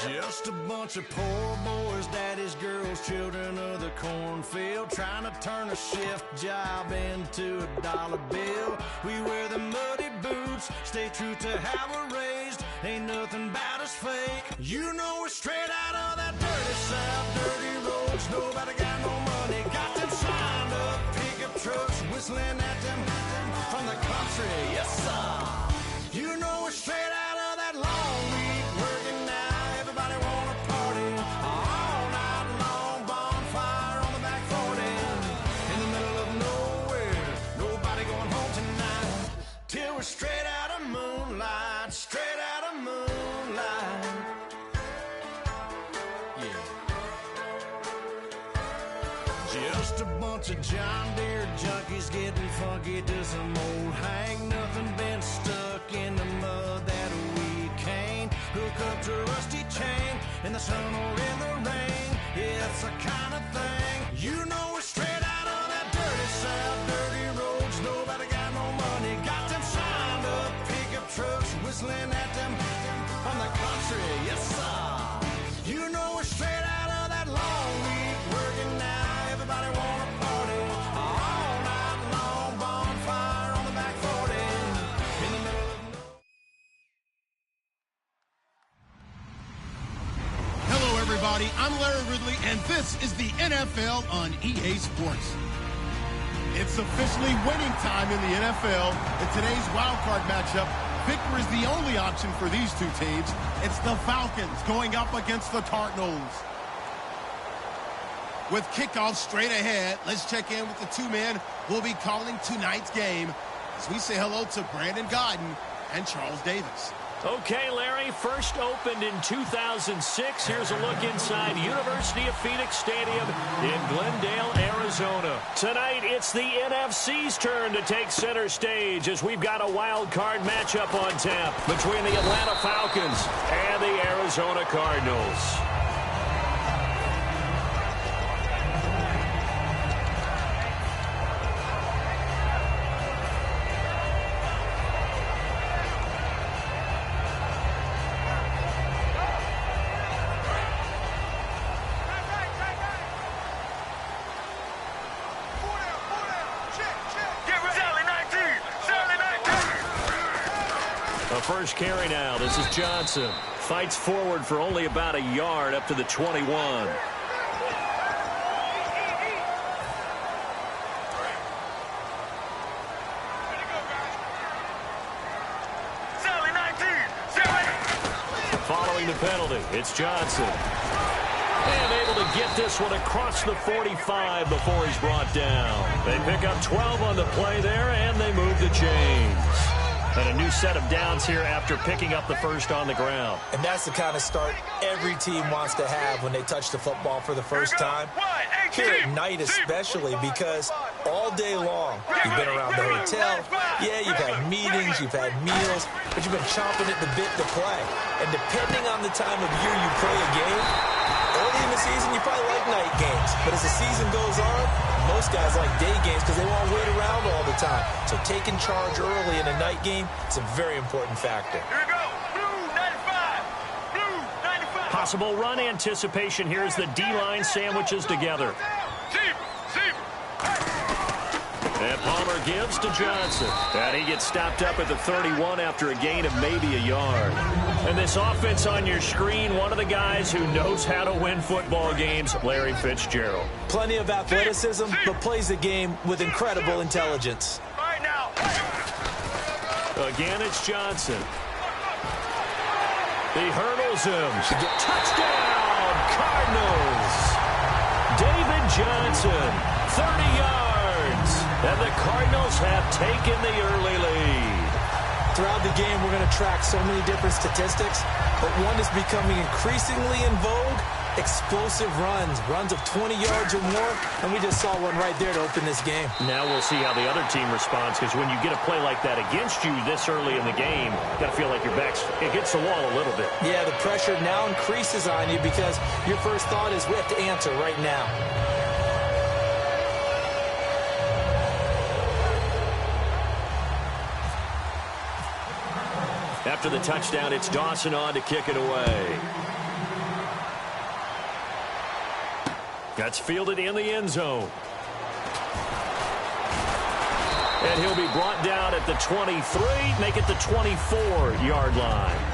Just a bunch of poor boys, daddies, girls, children of the cornfield, trying to turn a shift job into a dollar bill. We wear the muddy boots, stay true to how we're raised. Ain't nothing about us fake. You know we're straight out of that dirty South, dirty roads. Nobody got no money, got them signed up pickup trucks, whistling at them from the country. Yes, sir. You know we're straight out of that long week working now. Everybody wanna party all night long, bonfire on the back 40 in the middle of nowhere. Nobody going home tonight till we're straight out of moonlight, straight out of moonlight. Yeah. Just a bunch of John Deere junkies getting funky to some old Hank. Nothing been stuck in the mud that we can't hook up to a rusty chain in the sun or in the rain. It's the kind of thing. You know we're straight out of that dirty South, dirty roads. Nobody got no money, got them signed up pickup trucks, whistling at them from the country. Yes, sir. You know we're straight out of that long week working now. Everybody wanna party all night long, bonfire on the back 40 in the middle of Hello, everybody. I'm Larry Ridley, and this is the NFL on EA Sports. It's officially winning time in the NFL. In today's wild card matchup, victory is the only option for these two teams. It's the Falcons going up against the Cardinals. With kickoff straight ahead, let's check in with the two men who will be calling tonight's game as we say hello to Brandon Gaudin and Charles Davis. Okay, Larry, first opened in 2006. Here's a look inside University of Phoenix Stadium in Glendale, Arizona. Tonight, it's the NFC's turn to take center stage as we've got a wild card matchup on tap between the Atlanta Falcons and the Arizona Cardinals. First carry now. This is Johnson. Fights forward for only about a yard up to the 21. Following the penalty, it's Johnson. And able to get this one across the 45 before he's brought down. They pick up 12 on the play there, and they move the chains. And a new set of downs here after picking up the first on the ground. And that's the kind of start every team wants to have when they touch the football for the first time. Here at night especially, because all day long you've been around the hotel. Yeah, you've had meetings, you've had meals, but you've been chomping at the bit to play. And depending on the time of year you play a game, early in the season you probably like night games. But as the season goes on, most guys like day games because they won't wait around all the time. So taking charge early in a night game is a very important factor. Here we go. Blue 95. Blue 95. Possible run anticipation here as the D-line sandwiches together. And Palmer gives to Johnson. And he gets stopped up at the 31 after a gain of maybe a yard. And this offense on your screen, one of the guys who knows how to win football games, Larry Fitzgerald. Plenty of athleticism, but plays the game with incredible intelligence. Right now. Again, it's Johnson. He hurdles him. Touchdown, Cardinals. David Johnson, 30 yards. And the Cardinals have taken the early lead. Throughout the game, we're going to track so many different statistics, but one is becoming increasingly in vogue, explosive runs of 20 yards or more, and we just saw one right there to open this game. Now we'll see how the other team responds, because when you get a play like that against you this early in the game, you got to feel like your back's against the wall a little bit. Yeah, the pressure now increases on you because your first thought is we have to answer right now. After the touchdown, it's Dawson on to kick it away. That's fielded in the end zone. And he'll be brought down at the 23, make it the 24-yard line.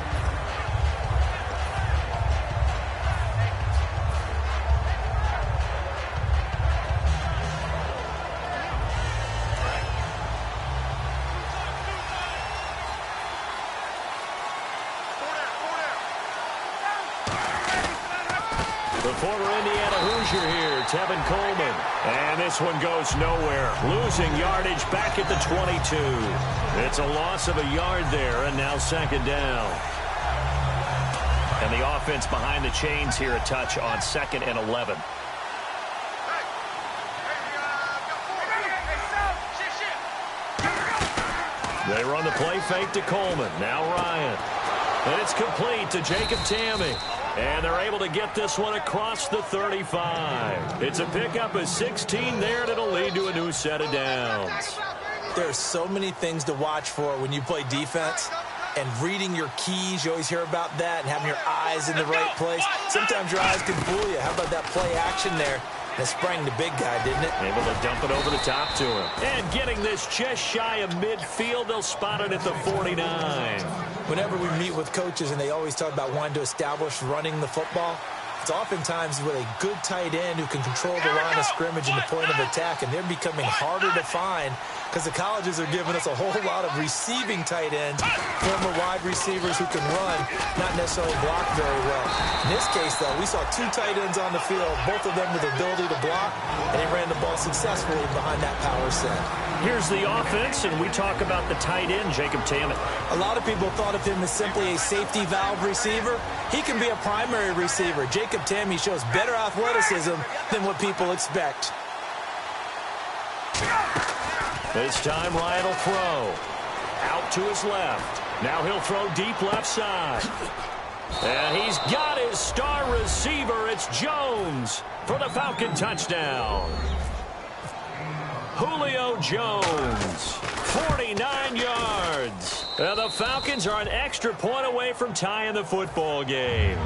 The former Indiana Hoosier here, Tevin Coleman. And this one goes nowhere. Losing yardage back at the 22. It's a loss of a yard there, and now second down. And the offense behind the chains here, a touch on 2nd and 11. They run the play fake to Coleman. Now Ryan. And it's complete to Jacob Tamme. And they're able to get this one across the 35. It's a pickup of 16 there, and it'll lead to a new set of downs. There are so many things to watch for when you play defense. And reading your keys, you always hear about that, and having your eyes in the right place. Sometimes your eyes can fool you. How about that play action there? That sprang the big guy, didn't it? Able to dump it over the top to him. And getting this just shy of midfield, they'll spot it at the 49. Whenever we meet with coaches and they always talk about wanting to establish running the football, it's oftentimes with a good tight end who can control the line of scrimmage and the point of attack, and they're becoming harder to find because the colleges are giving us a whole lot of receiving tight ends, former wide receivers who can run, not necessarily block very well. In this case, though, we saw two tight ends on the field, both of them with the ability to block, and they ran the ball successfully behind that power set. Here's the offense, and we talk about the tight end, Jacob Tamme. A lot of people thought of him as simply a safety valve receiver. He can be a primary receiver. Jacob Tamme shows better athleticism than what people expect. This time Ryan will throw. Out to his left. Now he'll throw deep left side. And he's got his star receiver. It's Jones for the Falcon touchdown. Julio Jones, 49 yards. And the Falcons are an extra point away from tying the football game.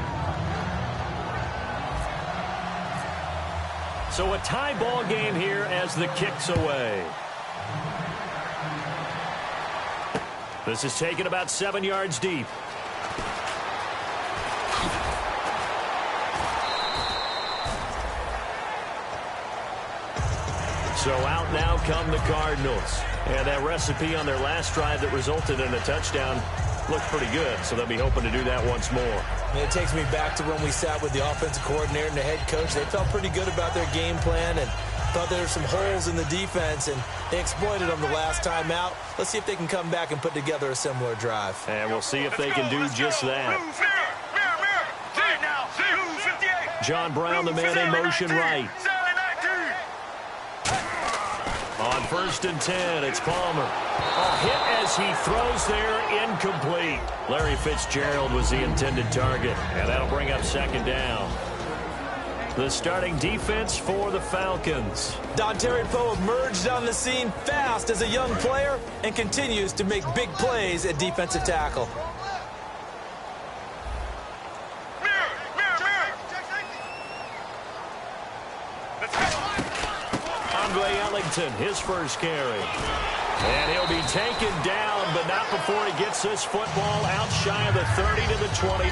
So a tie ball game here as the kick's away. This is taken about 7 yards deep. So out now come the Cardinals. And that recipe on their last drive that resulted in a touchdown looked pretty good, so they'll be hoping to do that once more. And it takes me back to when we sat with the offensive coordinator and the head coach. They felt pretty good about their game plan and thought there were some holes in the defense, and they exploited them the last time out. Let's see if they can come back and put together a similar drive. And we'll see if they can do just that. John Brown, the man in motion right. On 1st and 10, it's Palmer. A hit as he throws there, incomplete. Larry Fitzgerald was the intended target, and that'll bring up second down. The starting defense for the Falcons. Dontari Poe emerged on the scene fast as a young player and continues to make big plays at defensive tackle. Andre Ellington, his first carry. And he'll be taken down, but not before he gets this football out shy of the 30 to the 29.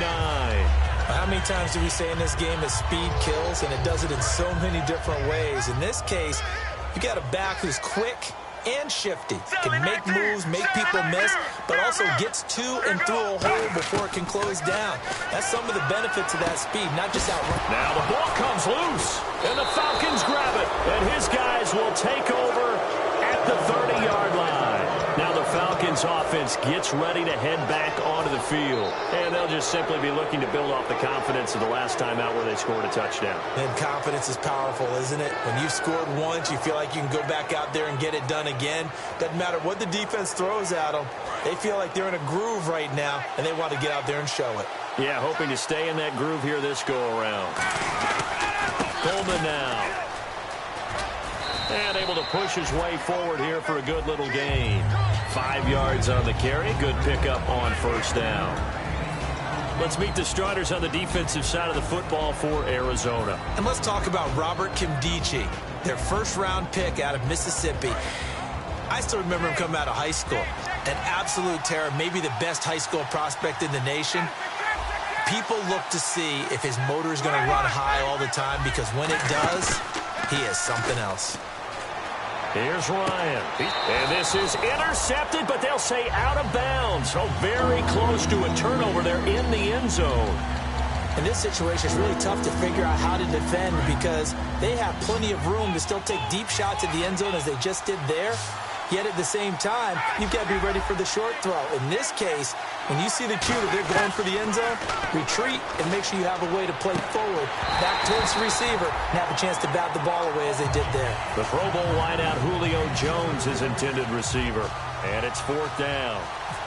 How many times do we say in this game that speed kills, and it does it in so many different ways? In this case, you got a back who's quick and shifty, can make moves, make people miss, but also gets to and through a hole before it can close down. That's some of the benefits of that speed, not just outrun. Now the ball comes loose, and the Falcons grab it, and his guys will take over at the 30-yard line. Now the Falcons offense gets ready to head back onto the field, and they'll just simply be looking to build off the confidence of the last time out where they scored a touchdown. And confidence is powerful, isn't it? When you've scored once, you feel like you can go back out there and get it done again. Doesn't matter what the defense throws at them. They feel like they're in a groove right now, and they want to get out there and show it. Yeah, hoping to stay in that groove here this go-around. Coleman now. And able to push his way forward here for a good little gain. 5 yards on the carry. Good pickup on first down. Let's meet the starters on the defensive side of the football for Arizona. And let's talk about Robert Nkemdiche, their first-round pick out of Mississippi. I still remember him coming out of high school. An absolute terror, maybe the best high school prospect in the nation. People look to see if his motor is going to run high all the time, because when it does, he is something else. Here's Ryan. And this is intercepted, but they'll say out of bounds. So very close to a turnover there in the end zone. In this situation, it's really tough to figure out how to defend, because they have plenty of room to still take deep shots at the end zone as they just did there. Yet at the same time, you've got to be ready for the short throw. In this case, when you see the cue that they're going for the end zone, retreat and make sure you have a way to play forward, back towards the receiver, and have a chance to bat the ball away as they did there. The Pro Bowl wideout Julio Jones is intended receiver, and it's 4th down.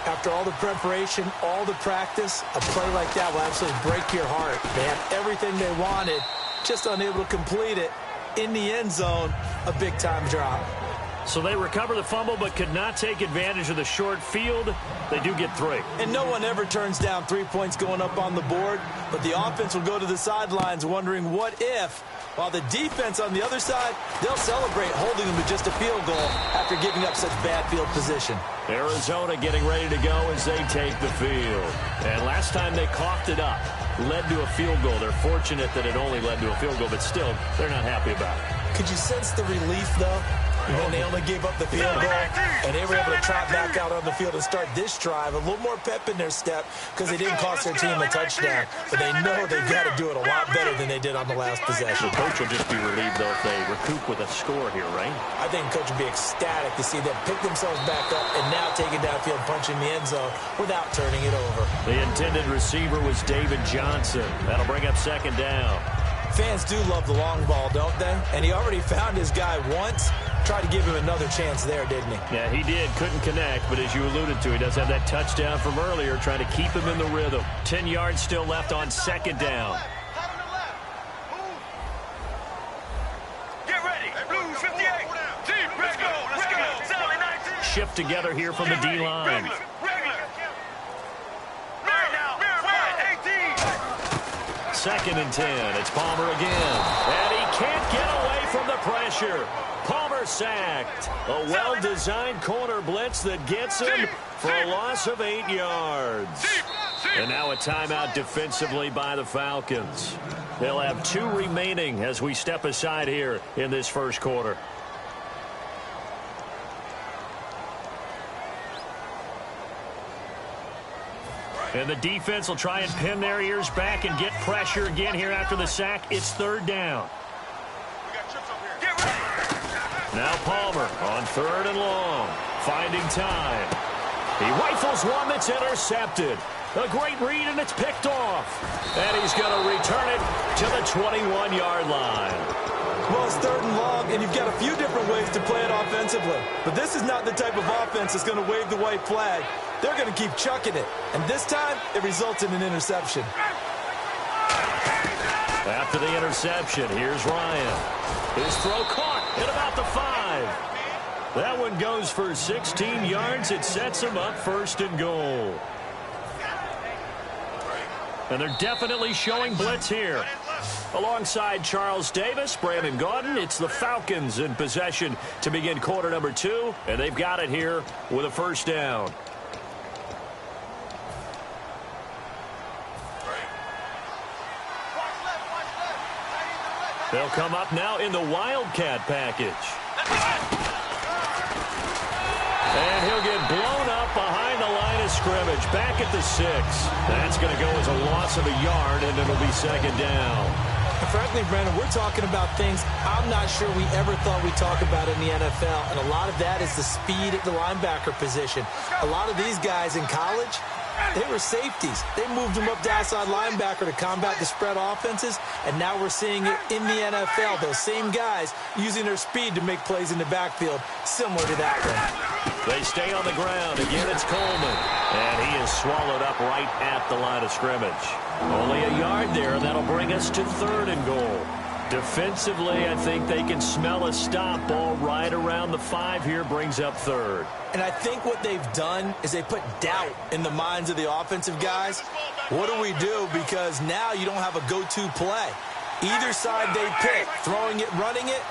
After all the preparation, all the practice, a play like that will absolutely break your heart. They have everything they wanted, just unable to complete it. In the end zone, a big-time drop. So they recover the fumble but could not take advantage of the short field. They do get 3. And no one ever turns down 3 points going up on the board, but the offense will go to the sidelines wondering what if, while the defense on the other side, they'll celebrate holding them to just a field goal after giving up such bad field position. Arizona getting ready to go as they take the field. And last time they coughed it up, led to a field goal. They're fortunate that it only led to a field goal, but still, they're not happy about it. Could you sense the relief, though? When they only gave up the field goal, and they were able to trot back out on the field and start this drive. A little more pep in their step, because they didn't cost their team a touchdown. But they know they've got to do it a lot better than they did on the last possession. The coach will just be relieved, though, if they recoup with a score here, right? I think the coach will be ecstatic to see them pick themselves back up and now take it downfield, punching the end zone without turning it over. The intended receiver was David Johnson. That'll bring up 2nd down. Fans do love the long ball, don't they? And he already found his guy once. Tried to give him another chance there, didn't he? Yeah, he did. Couldn't connect, but as you alluded to, he does have that touchdown from earlier, trying to keep him in the rhythm. 10 yards still left on 2nd down. Get ready. Blue 58. Team, let's go. Let's go. Sally 19. Shift together here from the D-line. Regular. Now. 2nd and 10. It's Palmer again. And he can't get away from the pressure. Palmer sacked. A well-designed corner blitz that gets him for a loss of 8 yards. And now a timeout defensively by the Falcons. They'll have 2 remaining as we step aside here in this first quarter. And the defense will try and pin their ears back and get pressure again here after the sack. It's 3rd down. Now Palmer on 3rd and long. Finding time. He rifles one that's intercepted. A great read, and it's picked off. And he's going to return it to the 21-yard line. Well, it's 3rd and long, and you've got a few different ways to play it offensively. But this is not the type of offense that's going to wave the white flag. They're going to keep chucking it. And this time, it results in an interception. After the interception, here's Ryan. His throw caught at about the 5. That one goes for 16 yards. It sets him up 1st and goal. And they're definitely showing blitz here. Alongside Charles Davis, Brandon Gaudin, it's the Falcons in possession to begin quarter number 2. And they've got it here with a 1st down. They'll come up now in the Wildcat package. And he'll get blown up behind the line of scrimmage, back at the 6. That's going to go as a loss of a yard, and it'll be 2nd down. Frankly, Brandon, we're talking about things I'm not sure we ever thought we'd talk about in the NFL, and a lot of that is the speed at the linebacker position. A lot of these guys in college, they were safeties. They moved them up to outside linebacker to combat the spread offenses, and now we're seeing it in the NFL. Those same guys using their speed to make plays in the backfield, similar to that one. They stay on the ground. Again, it's Coleman. And he is swallowed up right at the line of scrimmage. Only a yard there, and that'll bring us to 3rd and goal. Defensively, I think they can smell a stop. Ball right around the 5 here, brings up third. And I think what they've done is they put doubt in the minds of the offensive guys. What do we do? Because now you don't have a go-to play. Either side they pick, throwing it, running it,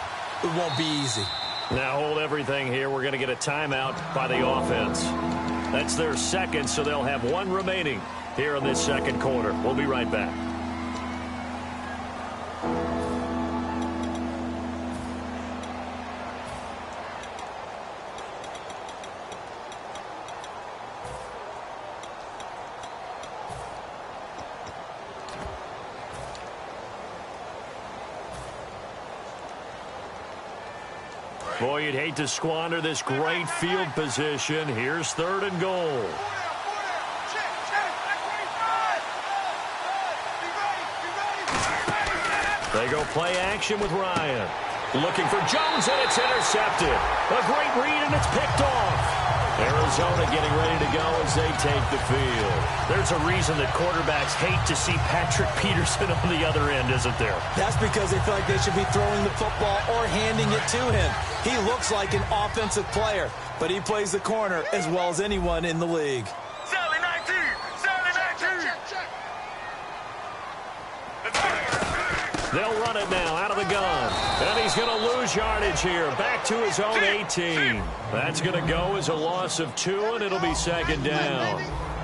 it won't be easy. Now hold everything here. We're going to get a timeout by the offense. That's their second, so they'll have one remaining here in this second quarter. We'll be right back. Boy, you'd hate to squander this great field position. Here's third and goal. They go play action with Ryan. Looking for Jones, and it's intercepted. A great read, and it's picked off. Arizona getting ready to go as they take the field. There's a reason that quarterbacks hate to see Patrick Peterson on the other end, isn't there? That's because they feel like they should be throwing the football or handing it to him. He looks like an offensive player, but he plays the corner as well as anyone in the league. Sally 19! Sally 19! They'll run it now out of the gun. And he's going to lose yardage here. Back to his own 18. That's going to go as a loss of 2, and it'll be second down.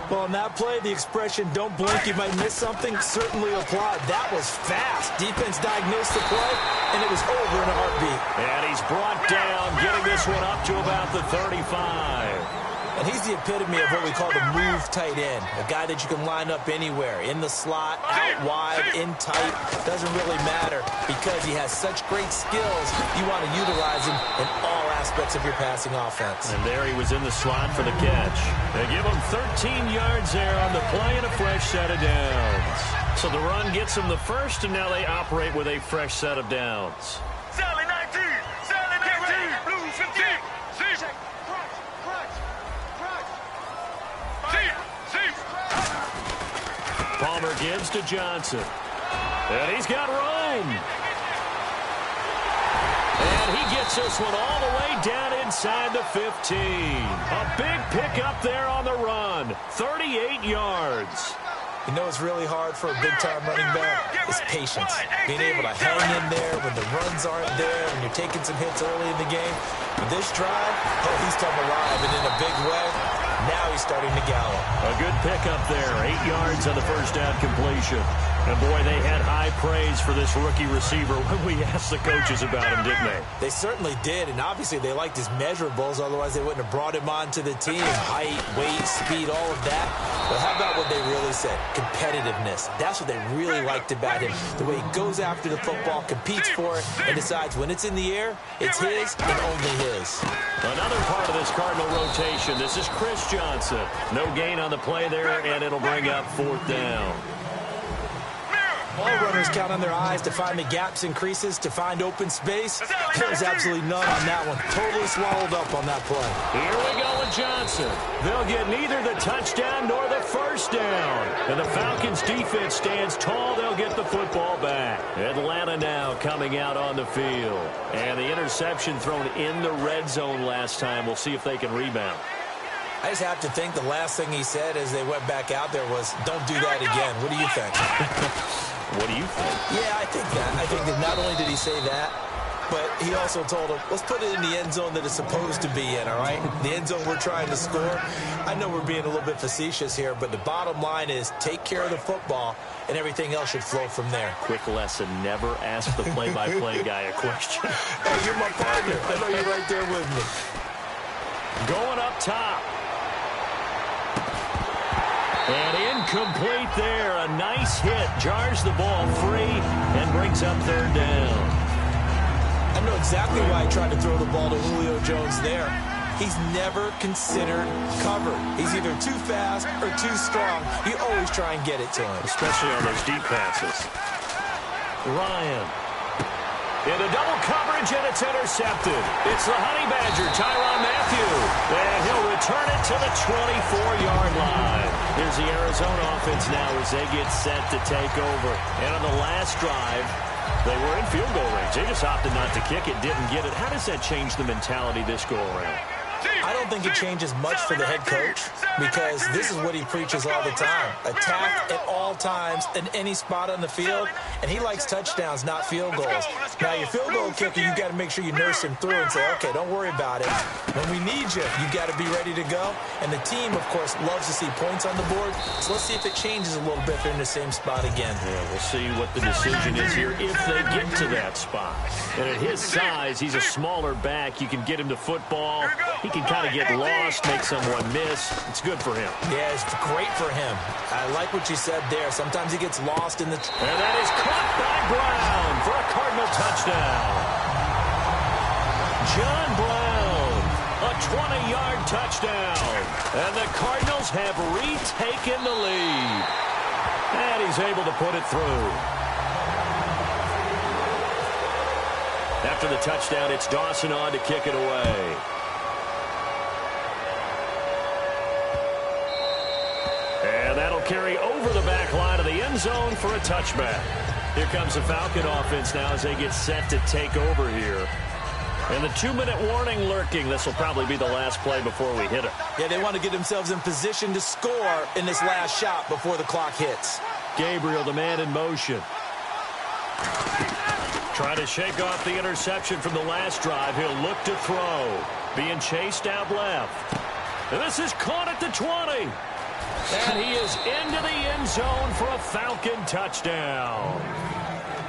Well, on that play, the expression, don't blink, you might miss something, certainly applied. That was fast. Defense diagnosed the play, and it was over in a heartbeat. And he's brought down, getting this one up to about the 35. And he's the epitome of what we call the move tight end. A guy that you can line up anywhere, in the slot, out wide, in tight. Doesn't really matter because he has such great skills. You want to utilize him in all aspects of your passing offense. And there he was in the slot for the catch. They give him 13 yards there on the play and a fresh set of downs. So the run gets them the first, and now they operate with a fresh set of downs. Sally 19! Sally 19! Blue 15! See? Palmer gives to Johnson. And he's got room. And he gets this one all the way down inside the 15. A big pickup there on the run. 38 yards. You know it's really hard for a big-time running back? It's patience. Being able to hang in there when the runs aren't there, when you're taking some hits early in the game. But this drive, oh, he's come alive, and in a big way, now he's starting to gallop. A good pickup there. 8 yards on the first down completion. And, boy, they had high praise for this rookie receiver when we asked the coaches about him, didn't they? They certainly did, and obviously they liked his measurables, otherwise they wouldn't have brought him onto the team. Height, weight, speed, all of that. But how about what they really said? Competitiveness. That's what they really liked about him. The way he goes after the football, competes for it, and decides when it's in the air, it's his and only his. Another part of this Cardinal rotation. This is Chris Johnson. No gain on the play there, and it'll bring up fourth down. All runners count on their eyes to find the gaps and creases, to find open space. There's absolutely none on that one. Totally swallowed up on that play. Here we go with Johnson. They'll get neither the touchdown nor the first down. And the Falcons' defense stands tall. They'll get the football back. Atlanta now coming out on the field. And the interception thrown in the red zone last time. We'll see if they can rebound. I just have to think the last thing he said as they went back out there was, don't do that again. What do you think? What do you think? Yeah, I think that. I think that not only did he say that, but he also told him, let's put it in the end zone that it's supposed to be in, all right? The end zone we're trying to score. I know we're being a little bit facetious here, but the bottom line is take care of the football, and everything else should flow from there. Quick lesson, never ask the play-by-play guy a question. Hey, you're my partner. I know you're right there with me. Going up top. And incomplete there. A nice hit. Jars the ball free and brings up third down. I know exactly why I tried to throw the ball to Julio Jones there. He's never considered covered. He's either too fast or too strong. You always try and get it to him. Especially on those deep passes. Ryan. Into double coverage, and it's intercepted. It's the Honey Badger, Tyrann Mathieu. And he'll return it to the 24-yard line. Here's the Arizona offense now as they get set to take over. And on the last drive, They were in field goal range. They just opted not to kick it, didn't get it. How does that change the mentality this go around? I don't think it changes much for the head coach because this is what he preaches all the time. Attack at all times in any spot on the field, and he likes touchdowns, not field goals. Now, your field goal kicker, you got to make sure you nurse him through and say, okay, don't worry about it. When we need you, you got to be ready to go. And the team, of course, loves to see points on the board. So let's see if it changes a little bit if they're in the same spot again. Yeah, we'll see what the decision is here if they get to that spot. And at his size, he's a smaller back. You can get him to football. He can kind of get lost, make someone miss. It's good for him. Yeah, it's great for him. I like what you said there. Sometimes he gets lost in the... And that is caught by Brown for a Cardinal touchdown. John Brown, a 20-yard touchdown. And the Cardinals have retaken the lead. And he's able to put it through. After the touchdown, it's Dawson on to kick it away. And that'll carry over the back line of the end zone for a touchback. Here comes the Falcon offense now as they get set to take over here. And the 2-minute warning lurking. This will probably be the last play before we hit it. Yeah, they want to get themselves in position to score in this last shot before the clock hits. Gabriel, the man in motion. Trying to shake off the interception from the last drive. He'll look to throw. Being chased out left. And this is caught at the 20. And he is into the end zone for a Falcon touchdown.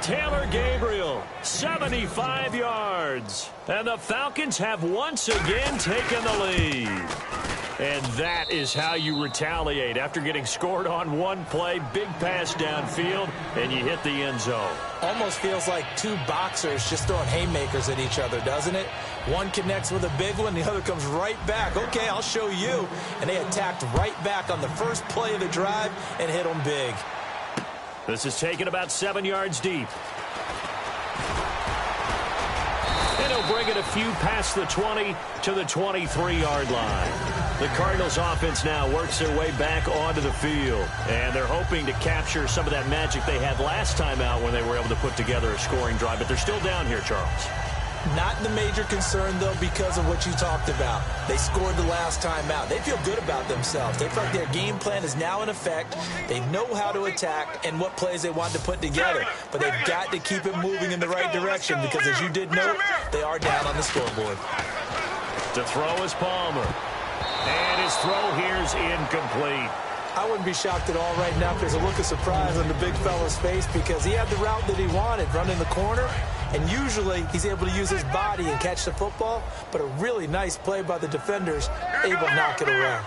Taylor Gabriel, 75 yards. And the Falcons have once again taken the lead. And that is how you retaliate after getting scored on one play, big pass downfield, and you hit the end zone. Almost feels like two boxers just throwing haymakers at each other, doesn't it? One connects with a big one, the other comes right back. Okay, I'll show you. And they attacked right back on the first play of the drive and hit them big. This is taken about 7 yards deep. And he'll bring it a few past the 20 to the 23-yard line. The Cardinals offense now works their way back onto the field. And they're hoping to capture some of that magic they had last time out when they were able to put together a scoring drive. But they're still down here, Charles. Not the major concern, though, because of what you talked about. They scored the last time out. They feel good about themselves. They feel like their game plan is now in effect. They know how to attack and what plays they want to put together. But they've got to keep it moving in the right direction because, as you did note, they are down on the scoreboard. To throw is Palmer. And his throw here is incomplete. I wouldn't be shocked at all right now if there's a look of surprise on the big fella's face because he had the route that he wanted, running the corner. And usually he's able to use his body and catch the football, but a really nice play by the defenders, able to knock it around.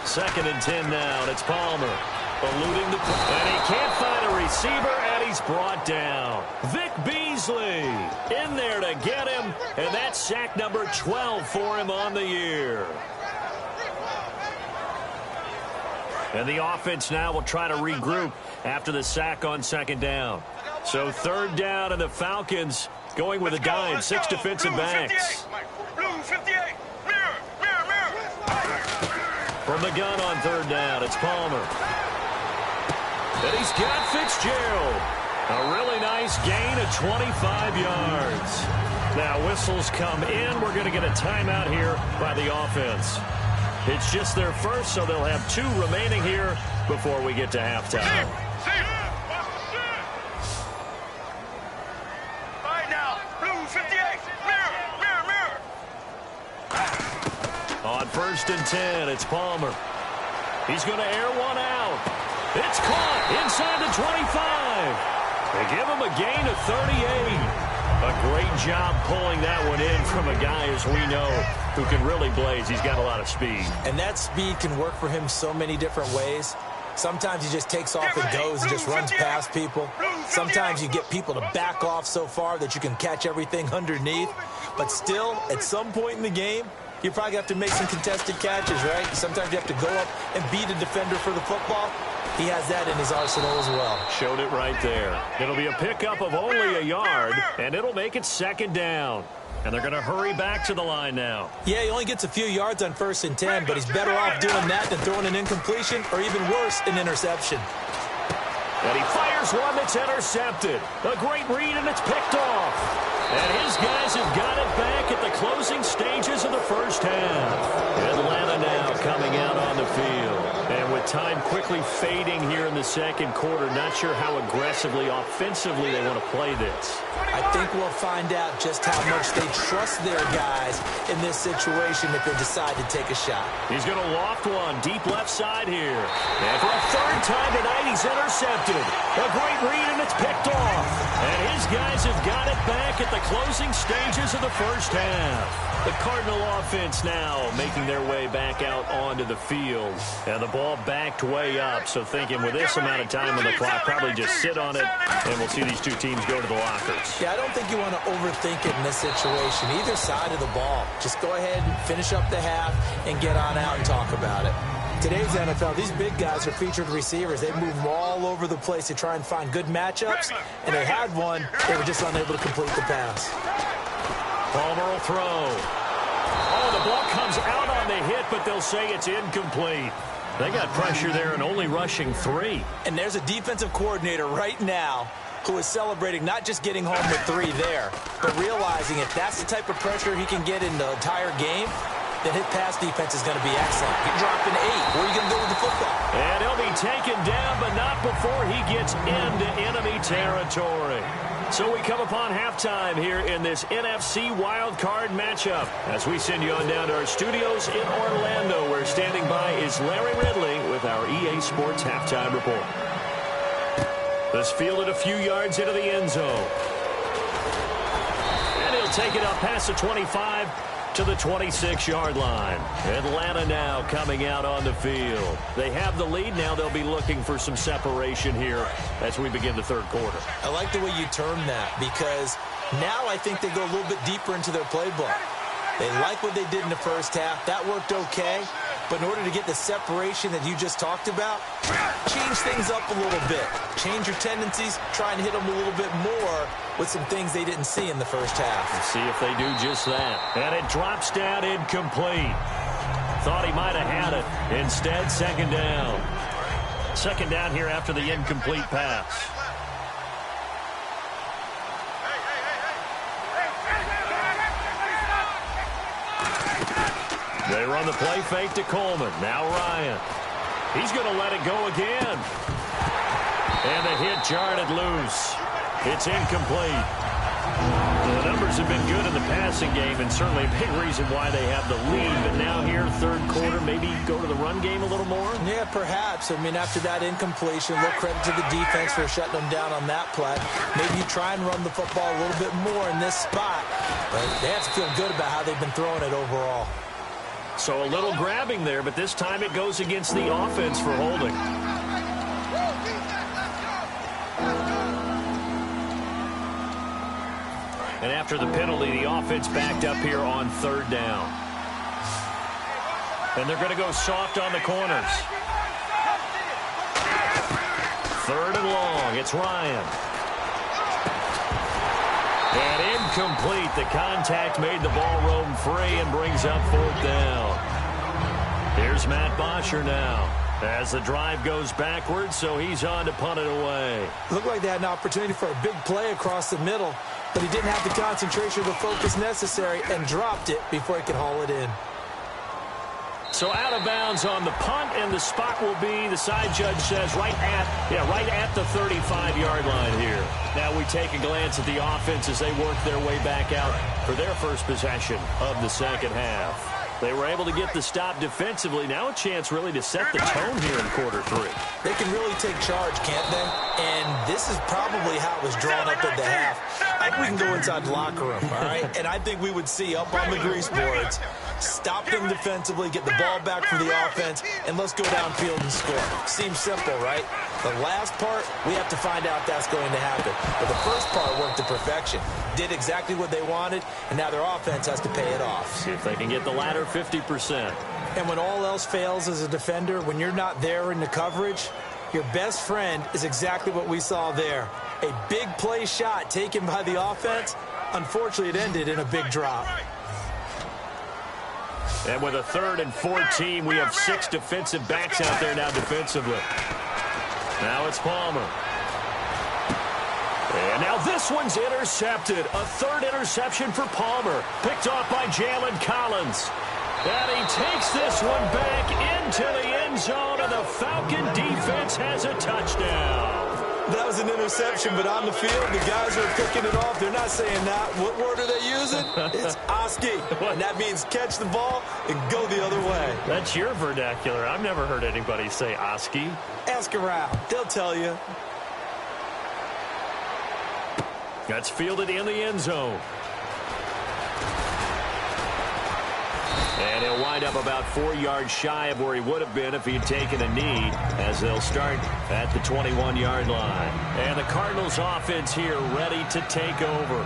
Second and 10 now, and it's Palmer. Eluding the play, and he can't find a receiver, and he's brought down. Vic Beasley in there to get him, and that's sack number 12 for him on the year. And the offense now will try to regroup after the sack on second down. So third down, and the Falcons going with a dime, 6 defensive backs. From the gun on third down, it's Palmer. And he's got Fitzgerald. A really nice gain of 25 yards. Now whistles come in. We're going to get a timeout here by the offense. It's just their first, so they'll have 2 remaining here before we get to halftime. All right now, blue 58, mirror. On first and 10, it's Palmer. He's going to air one out. It's caught inside the 25. They give him a gain of 38. A great job pulling that one in from a guy, as we know, who can really blaze. He's got a lot of speed. And that speed can work for him so many different ways. Sometimes he just takes off and goes and just runs past people. Sometimes you get people to back off so far that you can catch everything underneath. But still, at some point in the game, you probably have to make some contested catches, right? Sometimes you have to go up and beat a defender for the football. He has that in his arsenal as well. Showed it right there. It'll be a pickup of only a yard, and it'll make it second down. And they're going to hurry back to the line now. Yeah, he only gets a few yards on 1st and 10, but he's better off doing that than throwing an incompletion or even worse, an interception. And he fires one that's intercepted. A great read, and it's picked off. And his guys have got it back at the closing stages of the first half. Atlanta now coming out on the field. And with time quickly fading here in the second quarter, not sure how aggressively, offensively they want to play this. I think we'll find out just how much they trust their guys in this situation if they decide to take a shot. He's going to loft one deep left side here. And for a third time tonight, he's intercepted. A great read, and it's picked off. And his guys have got it back at the closing stages of the first half. The Cardinal offense now making their way back out onto the field. And the ball backed way up, so thinking with this amount of time on the clock, probably just sit on it, and we'll see these two teams go to the lockers. Yeah, I don't think you want to overthink it in this situation. Either side of the ball. Just go ahead and finish up the half and get on out and talk about it. Today's NFL, these big guys are featured receivers. They move all over the place to try and find good matchups, and they had one. They were just unable to complete the pass. Palmer will throw. Oh, the ball comes out on the hit, but they'll say it's incomplete. They got pressure there and only rushing 3. And there's a defensive coordinator right now who is celebrating not just getting home with 3 there, but realizing if that's the type of pressure he can get in the entire game, then his pass defense is going to be excellent. You're dropping 8. Where are you going to go with the football? And he'll be taken down, but not before he gets into enemy territory. So we come upon halftime here in this NFC wildcard matchup as we send you on down to our studios in Orlando, where standing by is Larry Ridley with our EA Sports Halftime Report. This fielded a few yards into the end zone. And he'll take it up past the 25 to the 26-yard line. Atlanta now coming out on the field. They have the lead. Now they'll be looking for some separation here as we begin the third quarter. I like the way you term that, because now I think they go a little bit deeper into their playbook. They like what they did in the first half. That worked okay. But in order to get the separation that you just talked about, change things up a little bit. Change your tendencies, try and hit them a little bit more with some things they didn't see in the first half. Let's see if they do just that. And it drops down incomplete. Thought he might have had it. Instead, second down. Second down here after the incomplete pass. They run the play fake to Coleman. Now Ryan. He's going to let it go again. And the hit jarred it loose. It's incomplete. The numbers have been good in the passing game, and certainly a big reason why they have the lead. But now here, third quarter, maybe go to the run game a little more? Yeah, perhaps. I mean, after that incompletion, a little credit to the defense for shutting them down on that play. Maybe you try and run the football a little bit more in this spot. But they have to feel good about how they've been throwing it overall. So a little grabbing there, but this time it goes against the offense for holding. And after the penalty, the offense backed up here on third down. And they're going to go soft on the corners. Third and long. It's Ryan. And incomplete. The contact made the ball roam free and brings up fourth down. Here's Matt Bosher now as the drive goes backwards, so he's on to punt it away. Looked like they had an opportunity for a big play across the middle, but he didn't have the concentration or the focus necessary and dropped it before he could haul it in. So out of bounds on the punt, and the spot will be, the side judge says, right at the 35-yard line here. Now we take a glance at the offense as they work their way back out for their first possession of the second half. They were able to get the stop defensively. Now a chance really to set the tone here in quarter three. They can really take charge, can't they? And this is probably how it was drawn up at the half. I think we can go inside the locker room, all right? And I think we would see up on the grease boards, stop them defensively, get the ball back for the offense, and let's go downfield and score. Seems simple, right? The last part, we have to find out if that's going to happen. But the first part worked to perfection. Did exactly what they wanted, and now their offense has to pay it off. See if they can get the latter 50%. And when all else fails as a defender, when you're not there in the coverage, your best friend is exactly what we saw there. A big play shot taken by the offense, Unfortunately, it ended in a big drop. And with a 3rd and 14, we have 6 defensive backs out there now defensively. Now it's Palmer. And now this one's intercepted. A 3rd interception for Palmer. Picked off by Jalen Collins. And he takes this one back into the end zone, and the Falcon defense has a touchdown. That was an interception, but on the field, the guys are picking it off. They're not saying that. What word are they using? It's Oski. And that means catch the ball and go the other way. That's your vernacular. I've never heard anybody say Oski. Ask around. They'll tell you. That's fielded in the end zone. And he'll wind up about 4 yards shy of where he would have been if he'd taken a knee, as they'll start at the 21-yard line. And the Cardinals offense here ready to take over.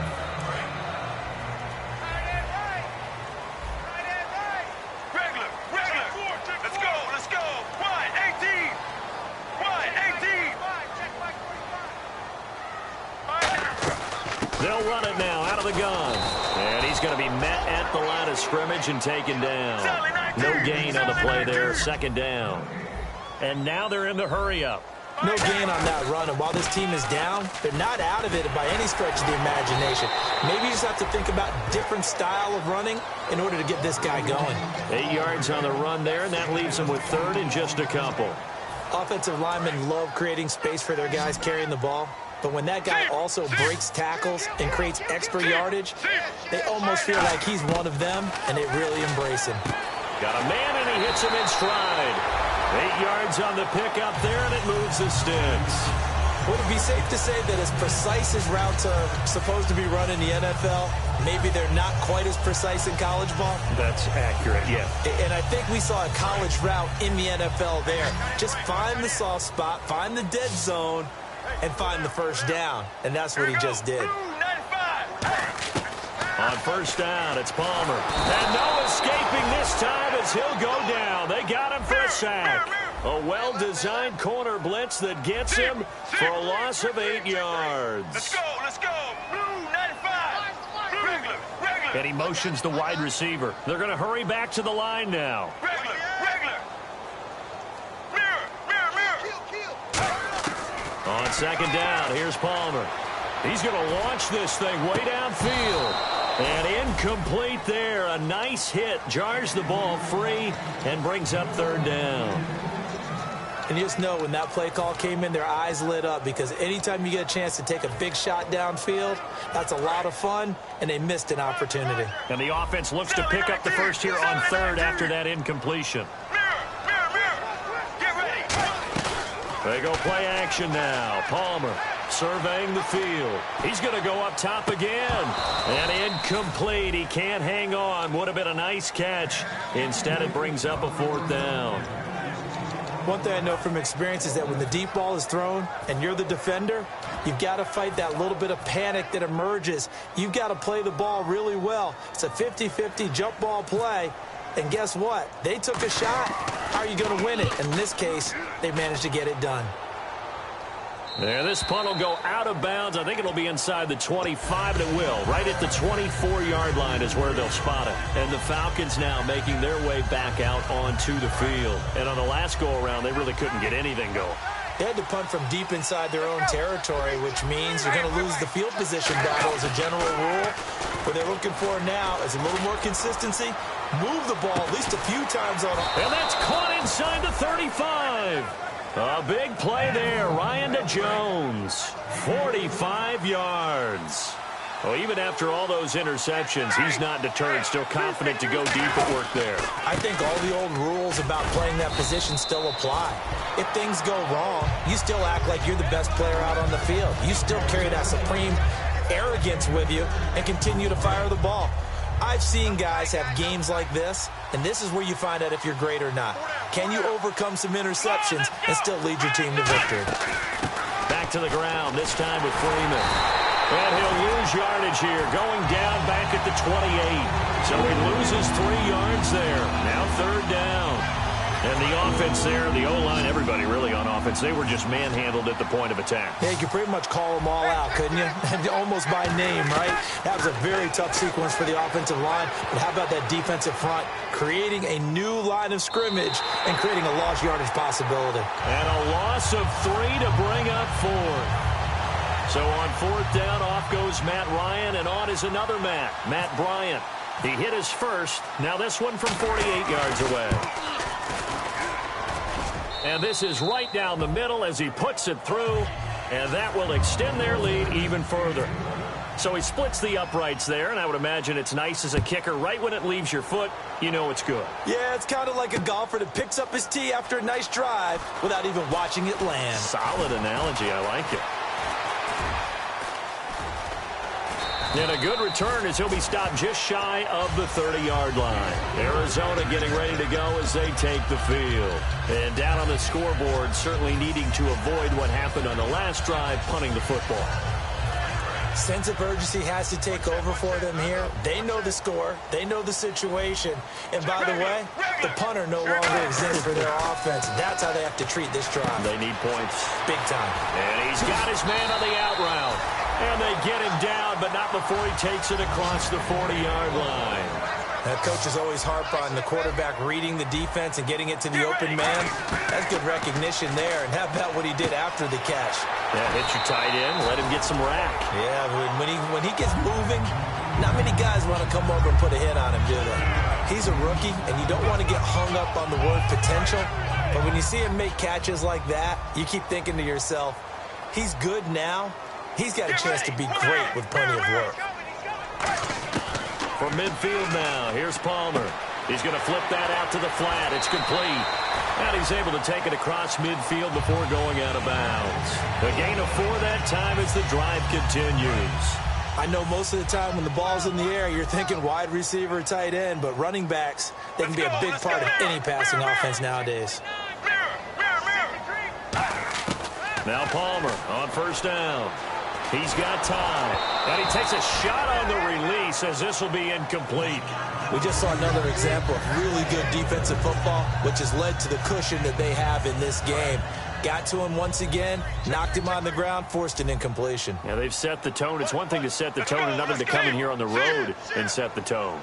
Regular. Let's go. Wide, 18. They'll run it now out of the gun. And he's going to be met at the line of scrimmage and taken down. No gain on the play there, 2nd down. And now they're in the hurry-up. No gain on that run, and while this team is down, they're not out of it by any stretch of the imagination. Maybe you just have to think about different style of running in order to get this guy going. 8 yards on the run there, and that leaves them with 3rd and just a couple. Offensive linemen love creating space for their guys carrying the ball. But when that guy also breaks tackles and creates extra yardage, they almost feel like he's one of them, and they really embrace him. Got a man, and he hits him in stride. 8 yards on the pickup there, and it moves the sticks. Would it be safe to say that as precise as routes are supposed to be run in the NFL, maybe they're not quite as precise in college ball? That's accurate, yeah. And I think we saw a college route in the NFL there. Just find the soft spot, find the dead zone, and find the 1st down. And that's what he just did. On 1st down, it's Palmer. And no escaping this time as he'll go down. They got him for a sack. A well-designed corner blitz that gets him for a loss of 8 yards. Let's go. Blue 95. Regular. And he motions the wide receiver. They're going to hurry back to the line now. Regular. Mirror. On 2nd down, here's Palmer. He's going to launch this thing way downfield. And incomplete there. A nice hit. Jars the ball free and brings up 3rd down. And you just know when that play call came in, their eyes lit up, because anytime you get a chance to take a big shot downfield, that's a lot of fun, and they missed an opportunity. And the offense looks to pick up the first here on 3rd after that incompletion. Mirror. Get ready. They go play action now. Palmer surveying the field. He's going to go up top again. And incomplete. He can't hang on. Would have been a nice catch. Instead, it brings up a 4th down. One thing I know from experience is that when the deep ball is thrown and you're the defender, you've got to fight that little bit of panic that emerges. You've got to play the ball really well. It's a 50-50 jump ball play. And guess what? They took a shot. How are you going to win it? In this case, they managed to get it done. There, this punt will go out of bounds. I think it'll be inside the 25, and it will. Right at the 24-yard line is where they'll spot it. And the Falcons now making their way back out onto the field. And on the last go-around, they really couldn't get anything going. They had to punt from deep inside their own territory, which means you're going to lose the field position battle as a general rule. What they're looking for now is a little more consistency. Move the ball at least a few times on it. And that's caught inside the 35. A big play there. Ryan to Jones. 45 yards. Well, even after all those interceptions, he's not deterred, still confident to go deep at work there. I think all the old rules about playing that position still apply. If things go wrong, you still act like you're the best player out on the field. You still carry that supreme arrogance with you and continue to fire the ball. I've seen guys have games like this, and this is where you find out if you're great or not. Can you overcome some interceptions and still lead your team to victory? Back to the ground, this time with Freeman. And he'll lose yardage here, going down back at the 28. So he loses 3 yards there. Now 3rd down. And the offense there, the O-line, everybody really on offense, they were just manhandled at the point of attack. Yeah, you could pretty much call them all out, couldn't you? Almost by name, right? That was a very tough sequence for the offensive line. But how about that defensive front creating a new line of scrimmage and creating a lost yardage possibility? And a loss of 3 to bring up 4th. So on 4th down, off goes Matt Ryan, and on is another Matt Bryant. He hit his first. Now this one from 48 yards away. And this is right down the middle as he puts it through, and that will extend their lead even further. So he splits the uprights there, and I would imagine it's nice as a kicker. Right when it leaves your foot, you know it's good. Yeah, it's kind of like a golfer that picks up his tee after a nice drive without even watching it land. Solid analogy. I like it. And a good return as he'll be stopped just shy of the 30-yard line. Arizona getting ready to go as they take the field. And down on the scoreboard, certainly needing to avoid what happened on the last drive, punting the football. Sense of urgency has to take over for them here. They know the score. They know the situation. And by the way, the punter no longer exists for their offense. That's how they have to treat this drive. They need points. Big time. And he's got his man on the out route. And they get him down, but not before he takes it across the 40-yard line. That coach is always harp on the quarterback reading the defense and getting it to the open man. That's good recognition there. And how about what he did after the catch? Yeah, hit your tight end, let him get some rack. Yeah, when he gets moving, not many guys want to come over and put a hit on him, do they? He's a rookie, and you don't want to get hung up on the word potential. But when you see him make catches like that, you keep thinking to yourself, he's good now. He's got a chance to be great with plenty of work. For midfield now, here's Palmer. He's going to flip that out to the flat. It's complete. And he's able to take it across midfield before going out of bounds. A gain of 4 that time as the drive continues. I know most of the time when the ball's in the air, you're thinking wide receiver, tight end, but running backs, they can be a big part of any passing offense nowadays. Now Palmer on first down. He's got time. And he takes a shot on the release as this will be incomplete. We just saw another example of really good defensive football, which has led to the cushion that they have in this game. Got to him once again, knocked him on the ground, forced an incompletion. Yeah, they've set the tone. It's one thing to set the tone, another to come in here on the road and set the tone.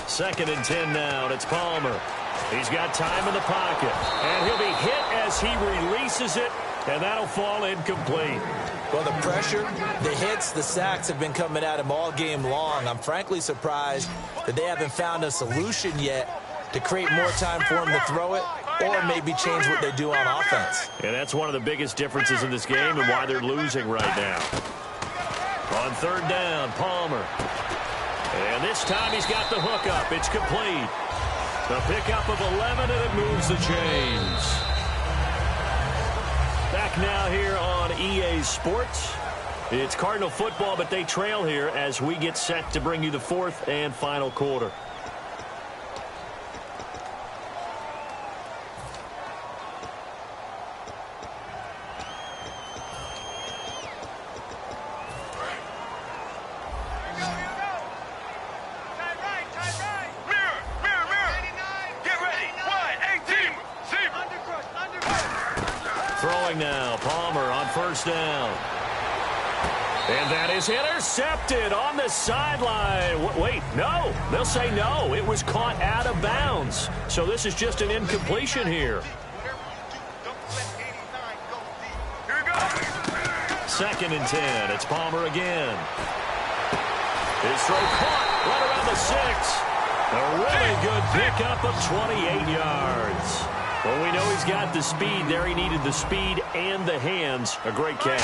2nd and 10 now, and it's Palmer. He's got time in the pocket, and he'll be hit as he releases it, and that'll fall incomplete. Well, the pressure, the hits, the sacks have been coming at him all game long. I'm frankly surprised that they haven't found a solution yet to create more time for him to throw it or maybe change what they do on offense. And that's one of the biggest differences in this game and why they're losing right now. On 3rd down, Palmer. And this time he's got the hook up. It's complete. The pickup of 11, and it moves the chains. Back now here on EA Sports. It's Cardinal football, but they trail here as we get set to bring you the 4th and final quarter. Throwing now, Palmer on 1st down. And that is intercepted on the sideline. Wait, no. They'll say no. It was caught out of bounds. So this is just an incompletion here. 2nd and 10. It's Palmer again. His throw caught right around the 6. A really good pickup of 28 yards. Well, we know he's got the speed there. He needed the speed and the hands. A great catch.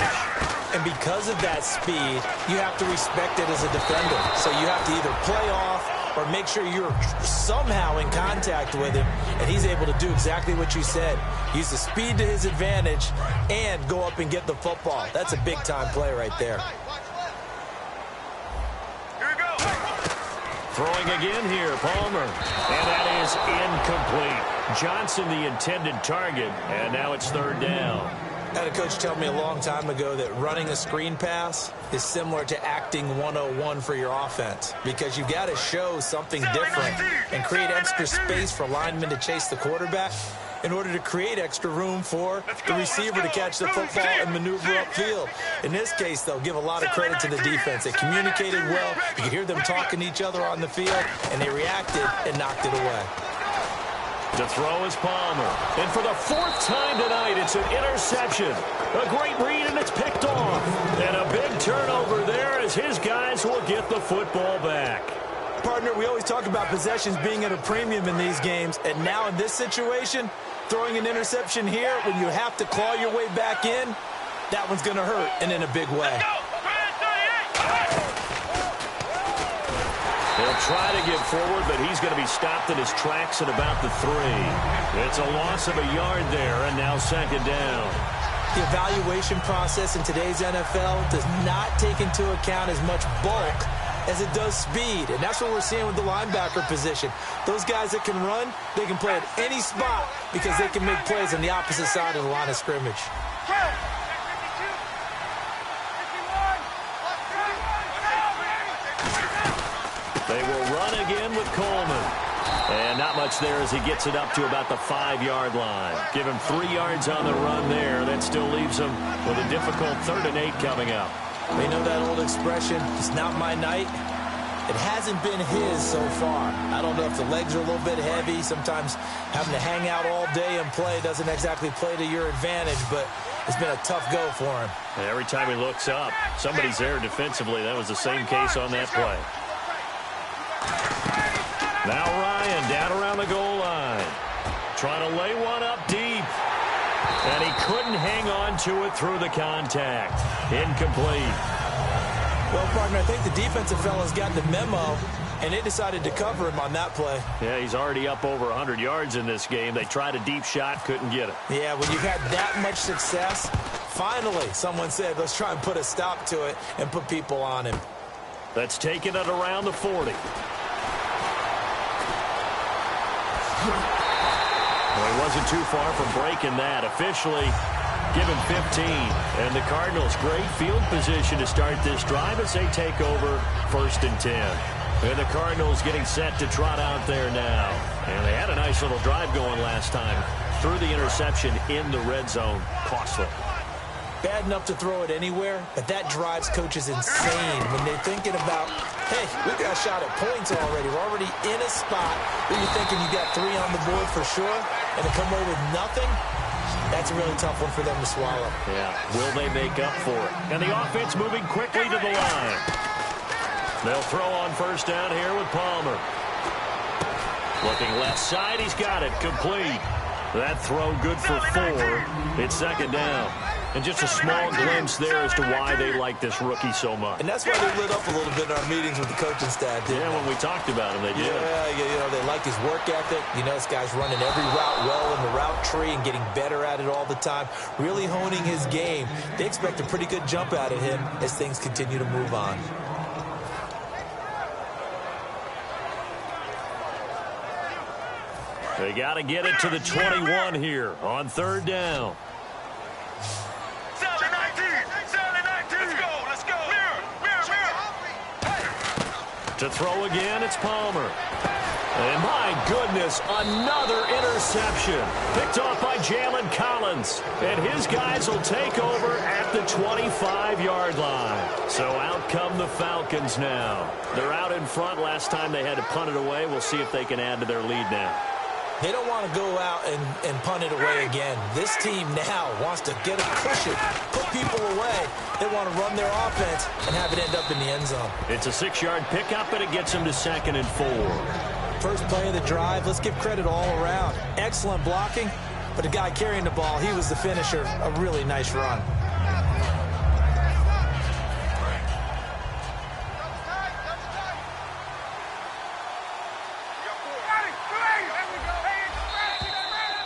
And because of that speed, you have to respect it as a defender. So you have to either play off or make sure you're somehow in contact with him. And he's able to do exactly what you said. Use the speed to his advantage and go up and get the football. That's a big-time play right there. Throwing again here, Palmer. And that is incomplete. Johnson, the intended target, and now it's 3rd down. I had a coach tell me a long time ago that running a screen pass is similar to acting 101 for your offense, because you've got to show something different and create extra space for linemen to chase the quarterback in order to create extra room for the receiver to catch the football and maneuver upfield. In this case, though, give a lot of credit to the defense. They communicated well. You could hear them talking to each other on the field, and they reacted and knocked it away. To throw is Palmer. And for the fourth time tonight, it's an interception. A great read, and it's picked off. And a big turnover there as his guys will get the football back. Partner, we always talk about possessions being at a premium in these games. And now in this situation, throwing an interception here when you have to claw your way back in, that one's going to hurt, and in a big way. He'll try to get forward, but he's going to be stopped in his tracks at about the 3. It's a loss of a yard there, and now second down. The evaluation process in today's NFL does not take into account as much bulk as it does speed, and that's what we're seeing with the linebacker position. Those guys that can run, they can play at any spot because they can make plays on the opposite side of the line of scrimmage. They will run again with Coleman. And not much there as he gets it up to about the 5-yard line. Give him 3 yards on the run there. That still leaves him with a difficult 3rd and 8 coming up. They know that old expression, it's not my night. It hasn't been his so far. I don't know if the legs are a little bit heavy. Sometimes having to hang out all day and play doesn't exactly play to your advantage, but it's been a tough go for him. And every time he looks up, somebody's there defensively. That was the same case on that play. Now Ryan down around the goal line. Trying to lay one up deep. And he couldn't hang on to it through the contact. Incomplete. Well, partner, I think the defensive fellas got the memo, and they decided to cover him on that play. Yeah, he's already up over 100 yards in this game. They tried a deep shot, couldn't get it. Yeah, when you've had that much success, finally someone said, let's try and put a stop to it and put people on him. That's taken it around the 40. Well, he wasn't too far from breaking that. Officially, give him 15. And the Cardinals, great field position to start this drive as they take over 1st and 10. And the Cardinals getting set to trot out there now. And they had a nice little drive going last time. Threw the interception in the red zone. Costly. Bad enough to throw it anywhere, but that drives coaches insane when they're thinking about, hey, we've got a shot at points already. We're already in a spot where you're thinking you got 3 on the board for sure, and to come away with nothing, that's a really tough one for them to swallow. Yeah, will they make up for it? And the offense moving quickly to the line. They'll throw on 1st down here with Palmer. Looking left side, he's got it, complete. That throw good for 4. It's 2nd down. And just a small glimpse there as to why they like this rookie so much. And that's why they lit up a little bit in our meetings with the coaching staff, didn't they? When we talked about him, they did. Yeah, you know, they like his work ethic. You know, this guy's running every route well in the route tree and getting better at it all the time, really honing his game. They expect a pretty good jump out of him as things continue to move on. They got to get it to the 21 here on 3rd down. To throw again, it's Palmer. And my goodness, another interception. Picked off by Jalen Collins. And his guys will take over at the 25-yard line. So out come the Falcons now. They're out in front. Last time they had to punt it away. We'll see if they can add to their lead now. They don't want to go out and punt it away again. This team now wants to get a cushion, put people away. They want to run their offense and have it end up in the end zone. It's a 6-yard pickup, and it gets them to 2nd and 4. First play of the drive, let's give credit all around. Excellent blocking, but the guy carrying the ball, he was the finisher. A really nice run.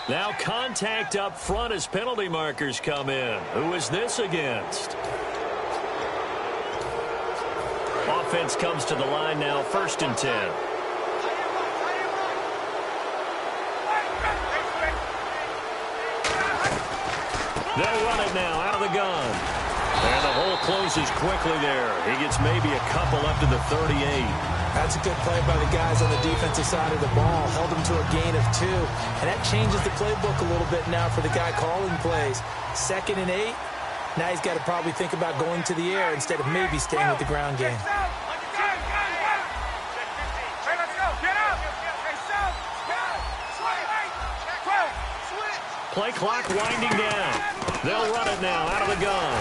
Now contact up front as penalty markers come in. Who is this against? Offense comes to the line now, 1st and 10. They'll run it now out of the gun. And the hole closes quickly there. He gets maybe a couple up to the 38. That's a good play by the guys on the defensive side of the ball. Held him to a gain of 2. And that changes the playbook a little bit now for the guy calling plays. 2nd and 8. Now he's got to probably think about going to the air instead of maybe staying with the ground game. Play clock winding down. They'll run it now out of the gun.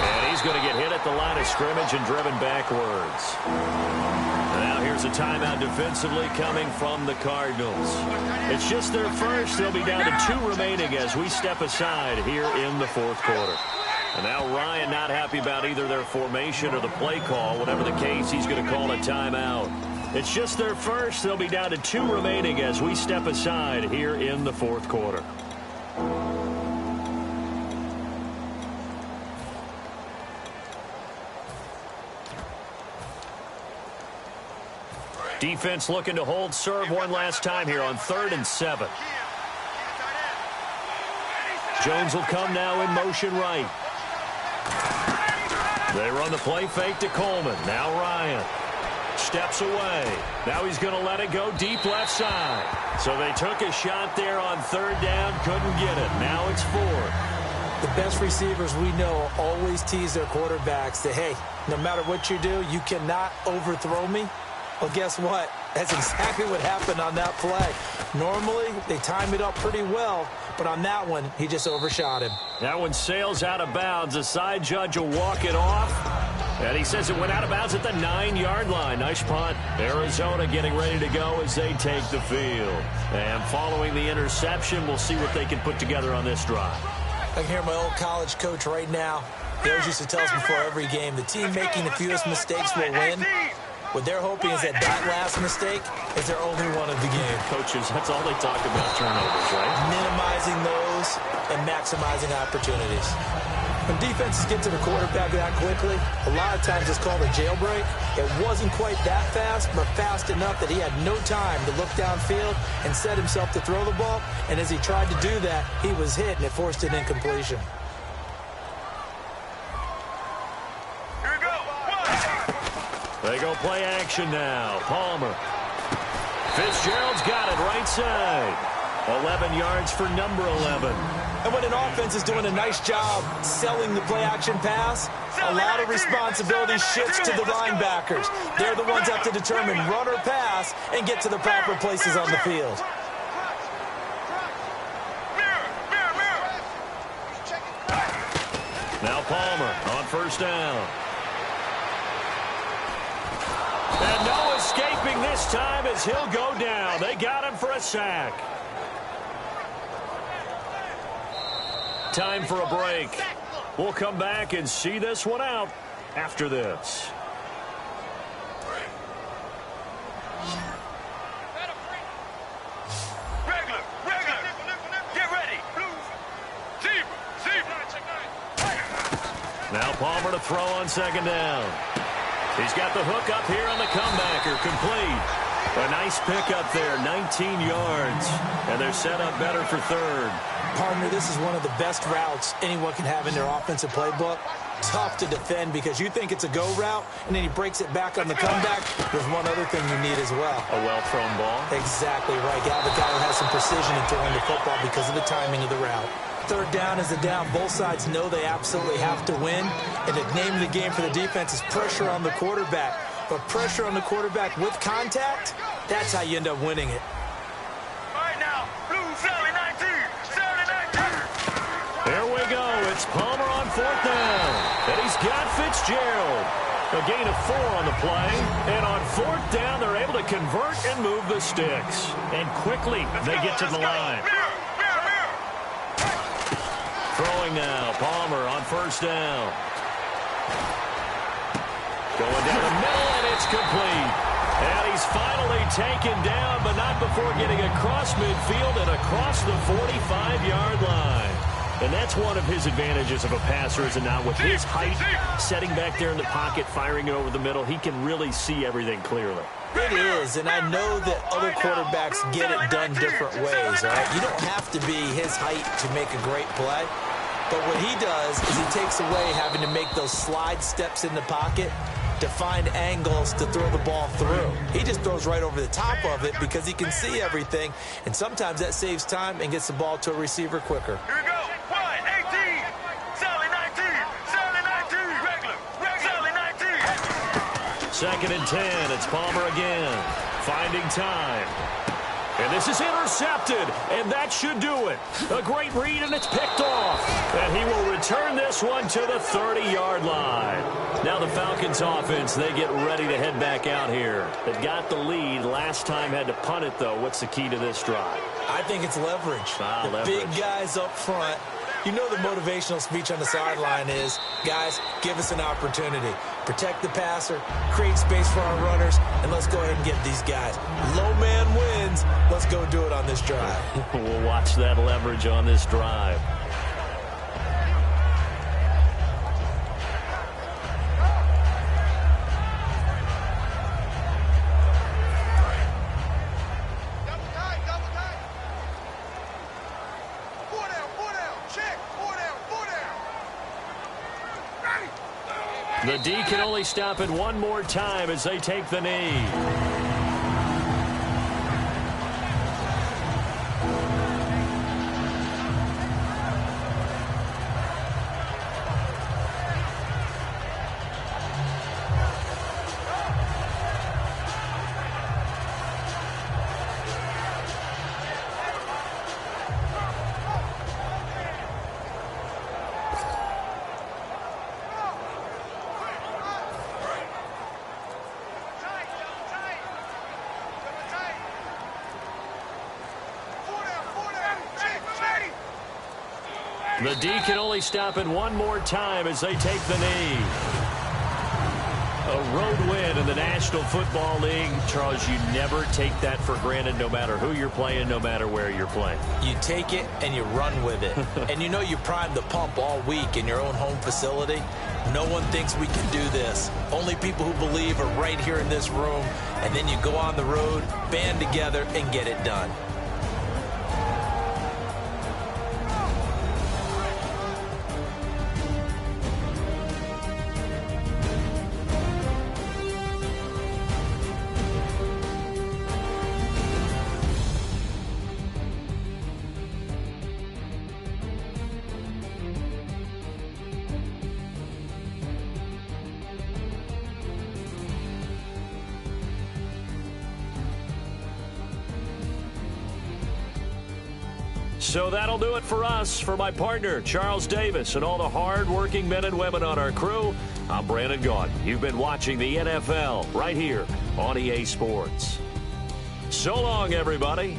And he's going to get hit at the line of scrimmage and driven backwards. Now here's a timeout defensively coming from the Cardinals. It's just their first. They'll be down to 2 remaining as we step aside here in the 4th quarter. And now Ryan not happy about either their formation or the play call. Whatever the case, he's going to call a timeout. It's just their first. They'll be down to 2 remaining as we step aside here in the 4th quarter. Defense looking to hold serve one last time here on 3rd and 7. Jones will come now in motion right. They run the play fake to Coleman. Now Ryan steps away. Now he's going to let it go deep left side. So they took a shot there on 3rd down. Couldn't get it. Now it's 4th. The best receivers we know always tease their quarterbacks that, hey, no matter what you do, you cannot overthrow me. Well, guess what? That's exactly what happened on that play. Normally, they time it up pretty well, but on that one, he just overshot him. That one sails out of bounds. The side judge will walk it off. And he says it went out of bounds at the 9-yard line. Nice punt. Arizona getting ready to go as they take the field. And following the interception, we'll see what they can put together on this drive. I can hear my old college coach right now. He always used to tell us before every game, the team making the fewest mistakes will win. What they're hoping is that last mistake is their only one of the game. Coaches, that's all they talk about, turnovers, right? Minimizing those and maximizing opportunities. When defenses get to the quarterback that quickly, a lot of times it's called a jailbreak. It wasn't quite that fast, but fast enough that he had no time to look downfield and set himself to throw the ball. And as he tried to do that, he was hit, and it forced an incompletion. They go play action now. Palmer. Fitzgerald's got it right side. 11 yards for number 11. And when an offense is doing a nice job selling the play-action pass, a lot of responsibility shifts to the linebackers. They're the ones that have to determine run or pass and get to the proper places on the field. Now Palmer on 1st down. And no escaping this time as he'll go down. They got him for a sack. Time for a break. We'll come back and see this one out after this. Regular. Get ready. Now Palmer to throw on 2nd down. He's got the hook up here on the comebacker, complete. A nice pickup there, 19 yards. And they're set up better for 3rd. Partner, this is one of the best routes anyone can have in their offensive playbook. Tough to defend because you think it's a go route, and then he breaks it back on the comeback. There's one other thing you need as well. A well-thrown ball. Exactly right. You have a guy who has some precision in throwing the football because of the timing of the route. 3rd down is a down. Both sides know they absolutely have to win. And the name of the game for the defense is pressure on the quarterback. But pressure on the quarterback with contact, that's how you end up winning it. All right now, blue 7-19. There we go. It's Palmer on 4th down. And he's got Fitzgerald. A gain of 4 on the play. And on 4th down, they're able to convert and move the sticks. And quickly, they get to the line. Throwing now. Palmer on 1st down. Going down the middle, and it's complete. And he's finally taken down, but not before getting across midfield and across the 45-yard line. And that's one of his advantages of a passer, is it not? With his height, setting back there in the pocket, firing it over the middle, he can really see everything clearly. It is, and I know that other quarterbacks get it done different ways, all right? You don't have to be his height to make a great play. But what he does is he takes away having to make those slide steps in the pocket to find angles to throw the ball through. He just throws right over the top of it because he can see everything, and sometimes that saves time and gets the ball to a receiver quicker. Here we go. 1-18. Sally 19. Sally 19. Regular. Sally 19. 2nd and 10. It's Palmer again. Finding time. And this is intercepted, and that should do it. A great read, and it's picked off. And he will return this one to the 30-yard line. Now the Falcons offense, they get ready to head back out here. They got the lead. Last time had to punt it, though. What's the key to this drive? I think it's leverage. The big guys up front. You know the motivational speech on the sideline is, guys, give us an opportunity. Protect the passer, create space for our runners, and let's go ahead and get these guys. Low man wins. Let's go do it on this drive. We'll watch that leverage on this drive. The D can only stop it one more time as they take the knee. The D can only stop it one more time as they take the knee. A road win in the National Football League. Charles, you never take that for granted no matter who you're playing, no matter where you're playing. You take it and you run with it. And you know you primed the pump all week in your own home facility. No one thinks we can do this. Only people who believe are right here in this room. And then you go on the road, band together, and get it done. So that'll do it for us. For my partner, Charles Davis, and all the hard-working men and women on our crew, I'm Brandon Gaudin. You've been watching the NFL right here on EA Sports. So long, everybody.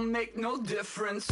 don't make no difference.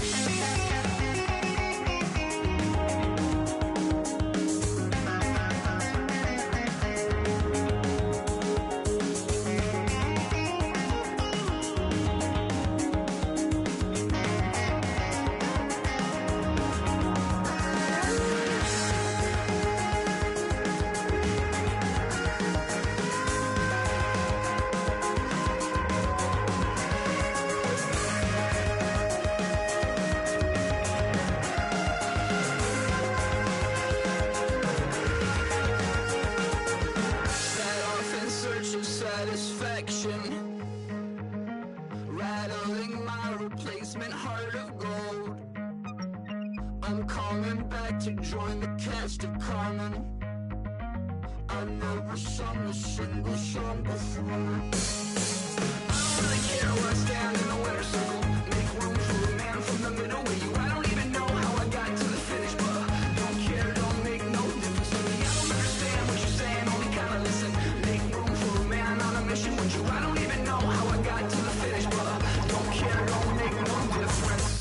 Rattling my replacement heart of gold. I'm coming back to join the cast of Carmen. I never sung a single song before. I don't really care where I stand in the winner's circle. Make room for a man from the middle with you. I don't even know how I got to the finish, but don't care, don't make no difference to me. I don't understand what you're saying, only kinda listen. Make room for a man on a mission with you. I don't even know how I got to the finish, but don't care, don't make no difference.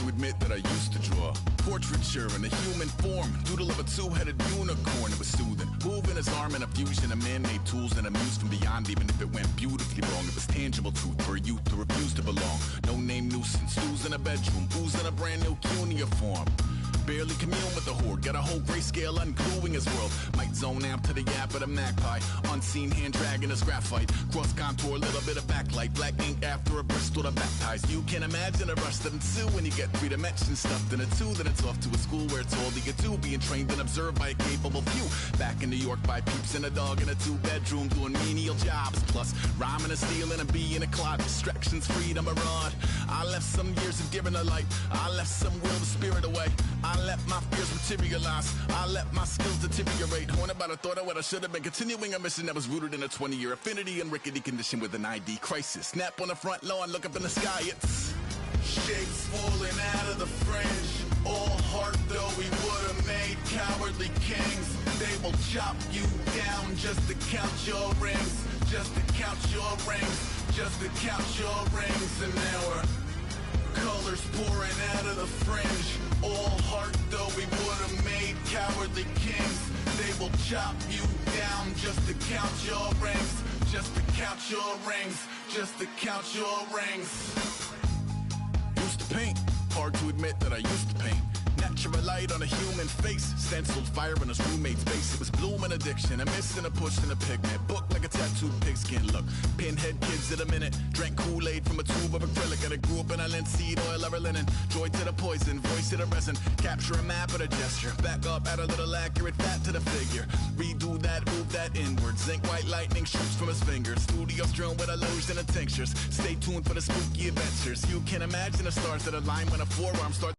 to admit that I used to draw portraiture in a human form, doodle of a two-headed unicorn. It was soothing, moving his arm in a fusion of man-made tools and a muse from beyond. Even if it went beautifully wrong, it was tangible truth for a youth to refuse to belong. No name nuisance, stews in a bedroom, oozing a brand new cuneiform. Barely commune with the horde, got a whole grayscale ungluing his world. Might zone amp to the yap of the magpie, unseen hand dragging his graphite. Cross contour, little bit of backlight, black ink after a Bristol to baptize. You can imagine a rush that ensue when you get 3 dimensions stuffed in a 2. Then it's off to a school where it's all you get to, being trained and observed by a capable few. Back in New York by peeps and a dog in a 2-bedroom doing menial jobs. Plus rhyming and stealing and being a clod, distractions, freedom, a rod. I left some years of giving a light, I left some will the spirit away. I let my fears materialize, I let my skills deteriorate. Haunted by the thought of what I should have been, continuing a mission that was rooted in a 20-year affinity and rickety condition with an ID crisis. Snap on the front lawn, look up in the sky, it's shapes falling out of the fringe. All heart though we would have made cowardly kings. They will chop you down just to count your rings, just to count your rings, just to count your rings. And now we're colors pouring out of the fringe. All heart though we would have made cowardly kings. They will chop you down just to count your rings, just to count your rings, just to count your rings. Used to paint, hard to admit that I used to paint. Natural light on a human face, stenciled fire in his roommate's face. It was blooming addiction, a miss and a push and a pigment. Book like a tattooed pigskin look. Pinhead kids at a minute, drank Kool-Aid from a tube of acrylic. And I grew up in a linseed oil or a linen. Joy to the poison, voice to the resin. Capture a map of a gesture. Back up, add a little accurate fat to the figure. Redo that, move that inward. Zinc white lightning shoots from his fingers. Studio strewn with illusion and tinctures. Stay tuned for the spooky adventures. You can imagine the stars that align when a forearm starts